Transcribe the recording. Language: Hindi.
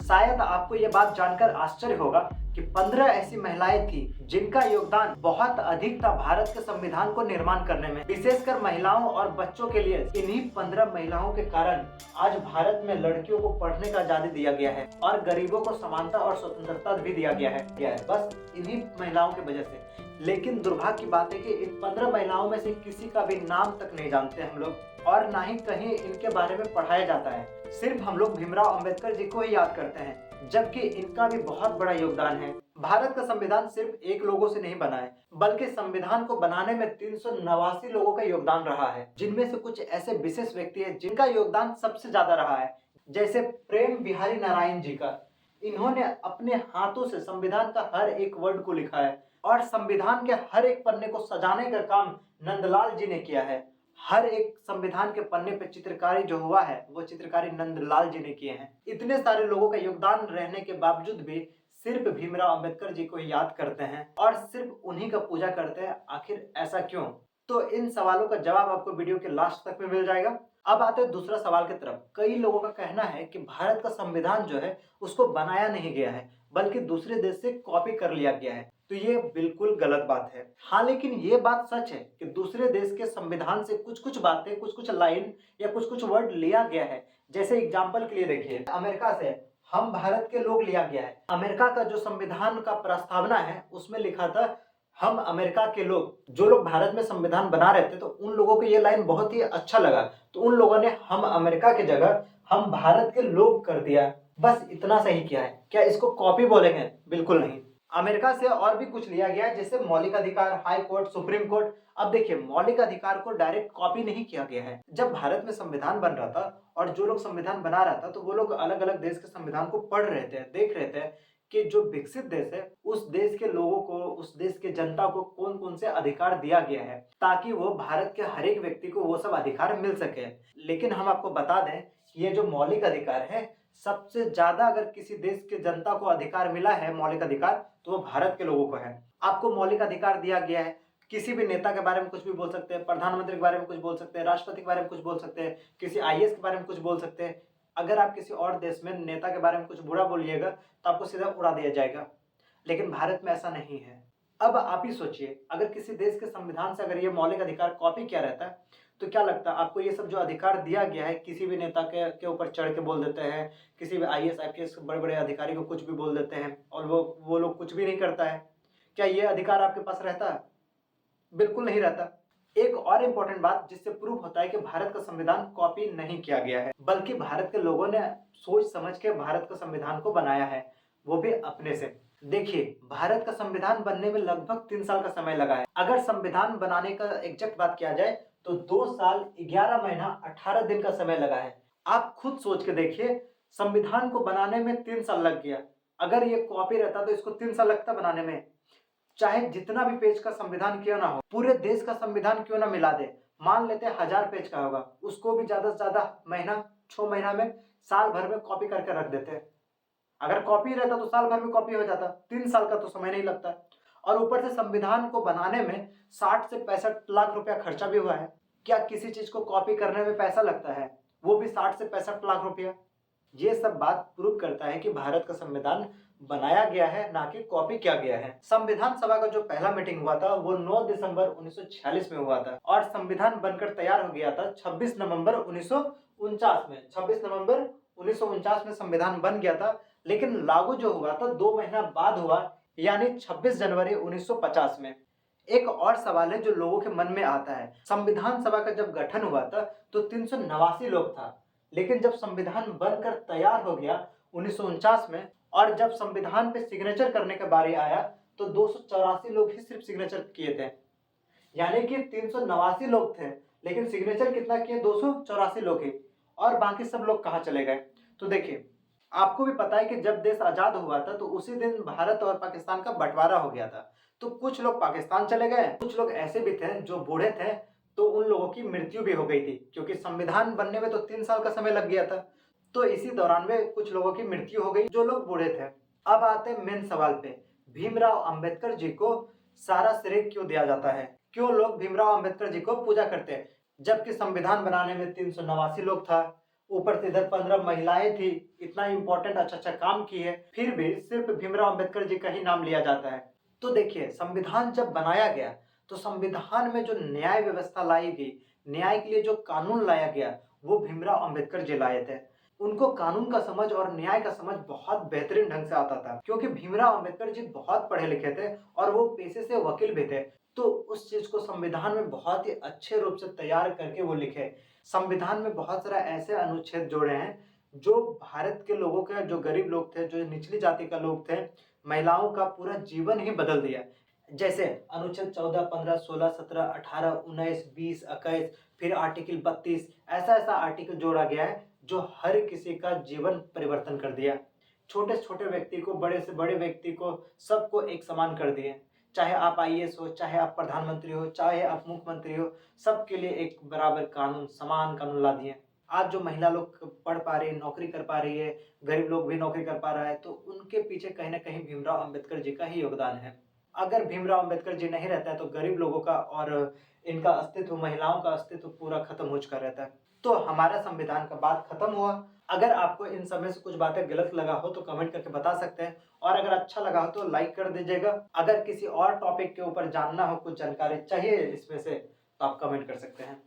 शायद आपको ये बात जानकर आश्चर्य होगा कि 15 ऐसी महिलाएं थी जिनका योगदान बहुत अधिक था भारत के संविधान को निर्माण करने में। विशेषकर महिलाओं और बच्चों के लिए इन्हीं 15 महिलाओं के कारण आज भारत में लड़कियों को पढ़ने का आजादी दिया गया है और गरीबों को समानता और स्वतंत्रता भी दिया गया है बस इन्हीं महिलाओं की वजह से। लेकिन दुर्भाग्य की बात है कि इन 15 महिलाओं में से किसी का भी नाम तक नहीं जानते हम लोग और ना ही कहीं इनके बारे में पढ़ाया जाता है। सिर्फ हम लोग भीमराव अंबेडकर जी को ही याद करते हैं, जबकि इनका भी बहुत बड़ा योगदान है। भारत का संविधान सिर्फ एक लोगों से नहीं बना है, बल्कि संविधान को बनाने में 389 लोगों का योगदान रहा है, जिनमें से कुछ ऐसे विशेष व्यक्ति हैं जिनका योगदान सबसे ज्यादा रहा है, जैसे प्रेम बिहारी नारायण जी का। इन्होंने अपने हाथों से संविधान का हर एक वर्ड को लिखा है और संविधान के हर एक पन्ने को सजाने का काम नंदलाल जी ने किया है। हर एक संविधान के पन्ने पे चित्रकारी जो हुआ है वो चित्रकारी नंदलाल जी ने किए हैं। इतने सारे लोगों का योगदान रहने के बावजूद भी सिर्फ भीमराव अंबेडकर जी को याद करते हैं और सिर्फ उन्हीं का पूजा करते हैं। आखिर ऐसा क्यों? तो इन सवालों का जवाब आपको वीडियो के लास्ट तक में मिल जाएगा। अब आते हैं दूसरा सवाल की तरफ। कई लोगों का कहना है कि भारत का संविधान जो है उसको बनाया नहीं गया है, बल्कि दूसरे देश से कॉपी कर लिया गया है। तो ये बिल्कुल गलत बात है। हाँ, लेकिन ये बात सच है कि दूसरे देश के संविधान से कुछ कुछ बातें, कुछ कुछ लाइन या कुछ कुछ वर्ड लिया गया है। जैसे एग्जाम्पल के लिए देखिए, अमेरिका से हम भारत के लोग लिया गया है। अमेरिका का जो संविधान का प्रस्तावना है उसमें लिखा था हम अमेरिका के लोग। जो लोग भारत में संविधान बना रहे थे तो उन लोगों को ये लाइन बहुत ही अच्छा लगा, तो उन लोगों ने हम अमेरिका की जगह हम भारत के लोग कर दिया। बस इतना सही किया है। क्या इसको कॉपी बोलेंगे? बिल्कुल नहीं। अमेरिका से और भी कुछ लिया गया है, जैसे मौलिक अधिकार, हाई कोर्ट, सुप्रीम कोर्ट। अब देखिए, मौलिक अधिकार को डायरेक्ट कॉपी नहीं किया गया है। जब भारत में संविधान बन रहा था और जो लोग संविधान बना रहा था तो वो लोग अलग अलग देश के संविधान को पढ़ रहे थे, देख रहे थे कि जो विकसित देश है उस देश के लोगों को, उस देश के जनता को कौन कौन से अधिकार दिया गया है, ताकि वो भारत के हर एक व्यक्ति को वो सब अधिकार मिल सके। लेकिन हम आपको बता दें, ये जो मौलिक अधिकार है, सबसे ज्यादा अगर किसी देश के जनता को अधिकार मिला है मौलिक अधिकार, तो वो भारत के लोगों को है। आपको मौलिक अधिकार दिया गया है, किसी भी नेता के बारे में कुछ भी बोल सकते हैं, प्रधानमंत्री के बारे में कुछ बोल सकते हैं, राष्ट्रपति के बारे में कुछ बोल सकते हैं, किसी आईएएस के बारे में कुछ बोल सकते हैं। अगर आप किसी और देश में नेता के बारे में कुछ बुरा बोलिएगा तो आपको सीधा उड़ा दिया जाएगा। लेकिन भारत में ऐसा नहीं है। अब आप ही सोचिए, अगर किसी देश के संविधान से अगर ये मौलिक अधिकार कॉपी किया रहता है तो क्या लगता है आपको? ये सब जो अधिकार दिया गया है, किसी भी नेता के ऊपर चढ़ के बोल देते हैं, किसी भी आईएएस आईपीएस बड़े बड़े अधिकारी को कुछ भी बोल देते हैं और वो लोग कुछ भी नहीं करता है। क्या ये अधिकार आपके पास रहता है? बिल्कुल नहीं रहता। एक और इम्पोर्टेंट बात जिससे प्रूफ होता है कि भारत का संविधान कॉपी नहीं किया गया है, बल्कि भारत के लोगों ने सोच समझ के भारत का संविधान को बनाया है, वो भी अपने से। देखिए, भारत का संविधान बनने में लगभग 3 साल का समय लगा है। अगर संविधान बनाने का एग्जैक्ट बात किया जाए तो 2 साल 11 महीना 18 दिन का समय लगा है। आप खुद सोच के देखिए, संविधान को बनाने में 3 साल लग गया। अगर ये कॉपी रहता तो इसको 3 साल लगता बनाने में। चाहे जितना भी पेज का संविधान क्यों ना हो, पूरे देश का संविधान क्यों ना मिला दे, मान लेते हैं 1000 पेज का होगा, उसको भी ज्यादा से ज्यादा महीना, 6 महीना में, साल भर में कॉपी करके रख देते हैं। अगर कॉपी रहता तो साल भर में कॉपी हो जाता, 3 साल का तो समय नहीं लगता। और ऊपर से संविधान को बनाने में 60 से 65 लाख रुपया खर्चा भी हुआ है। क्या किसी चीज को कॉपी करने में पैसा लगता है, वो भी 60 से 65 लाख रुपया? ये सब बात प्रूव करता है कि भारत का संविधान बनाया गया है, ना कि कॉपी किया गया है। संविधान सभा का जो पहला मीटिंग हुआ था वो 9 दिसंबर 1946 में हुआ था और संविधान बनकर तैयार हो गया था 26 नवंबर 1949 में। 26 नवंबर 1949 में संविधान बन गया था, लेकिन लागू जो हुआ था 2 महीना बाद हुआ, यानी 26 जनवरी 1950 में। एक और सवाल है जो लोगों के मन में आता है, संविधान सभा का जब गठन हुआ था तो 389 लोग था, लेकिन जब संविधान बनकर तैयार हो गया 1949 में और जब संविधान पे सिग्नेचर करने का बारी आया तो 284 लोग ही सिर्फ सिग्नेचर किए थे। यानी कि 389 लोग थे, लेकिन सिग्नेचर कितना किए? 284 लोग ही। और बाकी सब लोग कहाँ चले गए? तो देखिए, आपको भी पता है कि जब देश आजाद हुआ था तो उसी दिन भारत और पाकिस्तान का बंटवारा हो गया था। तो कुछ लोग पाकिस्तान चले गए, कुछ लोग ऐसे भी थे जो बूढ़े थे, तो उन लोगों की मृत्यु भी हो गई थी, क्योंकि संविधान बनने में तो 3 साल का समय लग गया था। तो इसी दौरान में कुछ लोगों की मृत्यु हो गई जो लोग बूढ़े थे। अब आते हैं मेन सवाल पे, भीमराव अंबेडकर जी को सारा श्रेय क्यों दिया जाता है? क्यों लोग भीमराव अंबेडकर जी को पूजा करते हैं, जबकि संविधान बनाने में 389 लोग था, ऊपर से इधर 15 महिलाएं थी, इतना इंपॉर्टेंट अच्छा अच्छा काम की है, फिर भी सिर्फ भीमराव अंबेडकर जी का ही नाम लिया जाता है। तो देखिए, संविधान जब बनाया गया तो संविधान में जो न्याय व्यवस्था लाई गई, न्याय के लिए जो कानून लाया गया, वो भीमराव अंबेडकर जी लाए थे। उनको कानून का समझ और न्याय का समझ बहुत बेहतरीन ढंग से आता था, क्योंकि भीमराव अंबेडकर जी बहुत पढ़े लिखे थे और वो पेशे से वकील भी थे। तो उस चीज को संविधान में बहुत ही अच्छे रूप से तैयार करके वो लिखे। संविधान में बहुत सारा ऐसे अनुच्छेद जोड़े हैं जो भारत के लोगों के, जो गरीब लोग थे, जो निचली जाति का लोग थे, महिलाओं का पूरा जीवन ही बदल दिया। जैसे अनुच्छेद 14, 15, 16, 17, 18, 19, 20, 21, फिर आर्टिकल 32, ऐसा ऐसा आर्टिकल जोड़ा गया है जो हर किसी का जीवन परिवर्तन कर दिया। छोटे से छोटे व्यक्ति को, बड़े से बड़े व्यक्ति को, सबको एक समान कर दिए। चाहे आप आईएएस हो, चाहे आप प्रधानमंत्री हो, चाहे आप मुख्यमंत्री हो, सबके लिए एक बराबर कानून, समान कानून ला दिए। आज जो महिला लोग पढ़ पा रही है, नौकरी कर पा रही है, गरीब लोग भी नौकरी कर पा रहा है, तो उनके पीछे कहीं ना कहीं भीमराव अंबेडकर जी का ही योगदान है। अगर भीमराव अंबेडकर जी नहीं रहता है तो गरीब लोगों का और इनका अस्तित्व, महिलाओं का अस्तित्व पूरा खत्म हो चुका रहता है। तो हमारा संविधान का बात खत्म हुआ। अगर आपको इन सब में से कुछ बातें गलत लगा हो तो कमेंट करके बता सकते हैं, और अगर अच्छा लगा हो तो लाइक कर दीजिएगा। अगर किसी और टॉपिक के ऊपर जानना हो, कुछ जानकारी चाहिए इसमें से, तो आप कमेंट कर सकते हैं।